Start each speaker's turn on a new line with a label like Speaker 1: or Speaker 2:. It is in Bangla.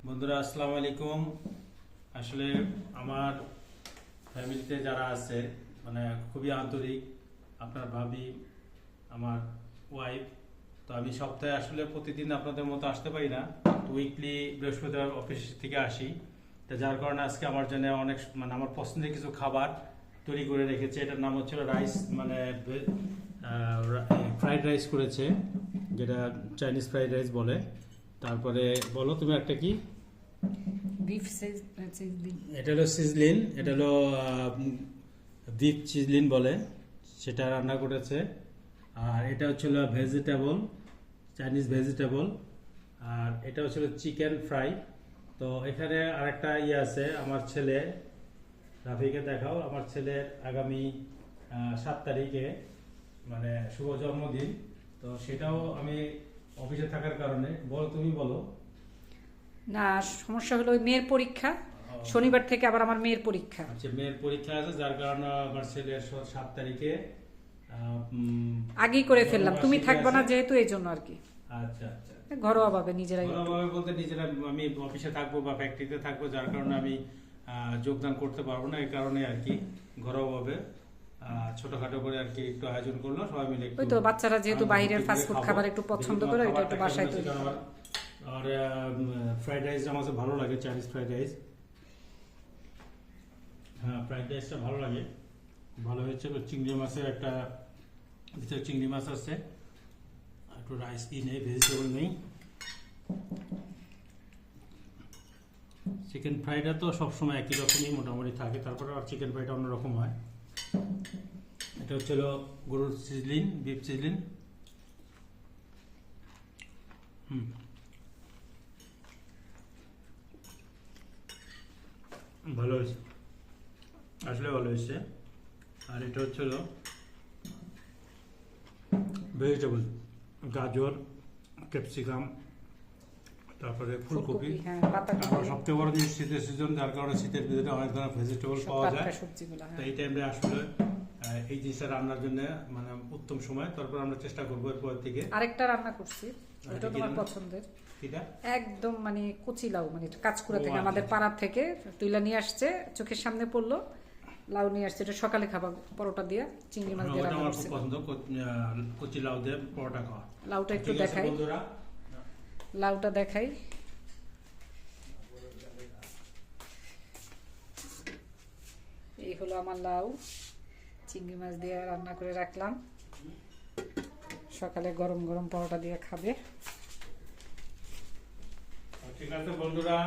Speaker 1: বন্ধুরা আসসালামু আলাইকুম। আসলে আমার ফ্যামিলিতে যারা আছে মানে খুবই আন্তরিক, আপনার ভাবি, আমার ওয়াইফ। তো আমি সপ্তাহে আসলে প্রতিদিন আপনাদের মতো আসতে পারি না, উইকলি বৃহস্পতিবার অফিস থেকে আসি। তো যার কারণে আজকে আমার জন্য অনেক মানে আমার পছন্দের কিছু খাবার তৈরি করে রেখেছে। এটার নাম হচ্ছে রাইস, মানে ফ্রাইড রাইস করেছে, যেটা চাইনিজ ফ্রাইড রাইস বলে। তারপরে বলো তুমি একটা কি?
Speaker 2: Beef sizzling.
Speaker 1: এটা হলো সিজলিন, এটা হলো বিফ চিজলিন বলে, সেটা রান্না করেছে। আর এটা হচ্ছিল ভেজিটেবল, চাইনিজ ভেজিটেবল। আর এটা হচ্ছিল চিকেন ফ্রাই। তো এখানে আরেকটা ইয়ে আছে, আমার ছেলে রাফিকে দেখাও। আমার ছেলের আগামী 7 তারিখে মানে শুভ জন্মদিন। তো সেটাও আমি অফিসে থাকার কারণে, বলো তুমি বলো।
Speaker 2: না, সমস্যা হলো ওই মেয়ের পরীক্ষা, শনিবার থেকে আবার আমার মেয়ের পরীক্ষা।
Speaker 1: আচ্ছা, মেয়ের পরীক্ষা আছে, যার কারণে আমার ছেলের 7 তারিখে
Speaker 2: আগেই করে ফেললাম, তুমি
Speaker 1: জন্মবার্ষিকী
Speaker 2: থাকবে না
Speaker 1: আছে।
Speaker 2: যেহেতু এই জন্য আর কি।
Speaker 1: আচ্ছা আচ্ছা।
Speaker 2: ঘরোয়া ভাবে নিজেরাই একটু।
Speaker 1: ঘরোয়াভাবে বলতে নিজেরা, আমি অফিসে থাকবো বা ফ্যাক্টরিতে থাকবো, যার কারণে আমি যোগদান করতে পারবো না। এই কারণে আর কি ঘরোয়াভাবে ছোটখাটো করে আর কি একটু আয়োজন করলো, সবাই মিলে একটু।
Speaker 2: ওই তো বাচ্চারা যেহেতু
Speaker 1: আনন্দ
Speaker 2: বাইরের
Speaker 1: ফুর্তি করে
Speaker 2: ফাস্টফুড
Speaker 1: খাবো।
Speaker 2: খাবার একটু পছন্দ
Speaker 1: দেখি
Speaker 2: করে,
Speaker 1: তোমার
Speaker 2: এটা একটু
Speaker 1: খাবারটা
Speaker 2: বাসায়
Speaker 1: কেমন
Speaker 2: তৈরি
Speaker 1: হচ্ছে,
Speaker 2: করো।
Speaker 1: আর ফ্রাইড রাইস আমার কাছে ভালো লাগে, চাইনিজ ফ্রাইড রাইস। হ্যাঁ, ফ্রাইড রাইসটা ভালো লাগে, ভালো হয়েছে। চিংড়ি মাছের একটা ভিতরে চিংড়ি মাছ আছে, একটু রাইস নেই, ভেজিটেবল নেই। চিকেন ফ্রাইটা তো সবসময় একই রকমই মোটামুটি থাকে, তারপরে আর চিকেন ফ্রাইটা অন্যরকম হয়। এটা হচ্ছিল গরুর সিজলিন, বিফ সিজলিন। ভালো হয়েছে, আসলে ভালো হয়েছে। আর এটা হচ্ছিল ভেজিটেবল, গাজর, ক্যাপসিকাম, তারপরে ফুলকপি।
Speaker 2: হ্যাঁ, পাতাকপি,
Speaker 1: আর সবচেয়ে বড় জিনিস শীতের সিজন, যার কারণে শীতের ভিতরে অনেক ধরনের ভেজিটেবল
Speaker 2: সব
Speaker 1: পাওয়া যায়।
Speaker 2: টাটকা সবজিগুলো।
Speaker 1: তো
Speaker 2: হ্যাঁ,
Speaker 1: এই টাইমে আসলে এই জিনিসটা রান্নার জন্য মানে উত্তম সময়। তারপর আমরা চেষ্টা করবো এরপর থেকে।
Speaker 2: আরেকটা রান্না করছি, ওটা
Speaker 1: কি
Speaker 2: তোমার
Speaker 1: রান্না?
Speaker 2: পছন্দের।
Speaker 1: এটা
Speaker 2: একদম মানে কচি লাউ, মানে কাঁচকুড়া
Speaker 1: ও,
Speaker 2: থেকে,
Speaker 1: আচ্ছা,
Speaker 2: আমাদের
Speaker 1: আচ্ছা।
Speaker 2: পাড়ার থেকে তুইলা নিয়ে আসছে, চোখের সামনে পড়লো। লাউ নিয়ে আসছে, এটা সকালে খাবা পরোটা দিয়ে, চিংড়ি মাছ দিয়ে
Speaker 1: ওটা
Speaker 2: রান্না
Speaker 1: আমার খুব
Speaker 2: করছিল।
Speaker 1: পছন্দ, কচি লাউ দিয়ে পরোটা খাওয়া।
Speaker 2: লাউটা একটু
Speaker 1: ঠিক আছে
Speaker 2: দেখাই,
Speaker 1: বন্ধুরা,
Speaker 2: লাউটা দেখাই। এই হলো আমার লাউ, চিংড়ি মাছ দিয়ে রান্না করে রাখলাম, সকালে গরম গরম পরোটা দিয়ে খাবে।
Speaker 1: ঠিক আছে বন্ধুরা।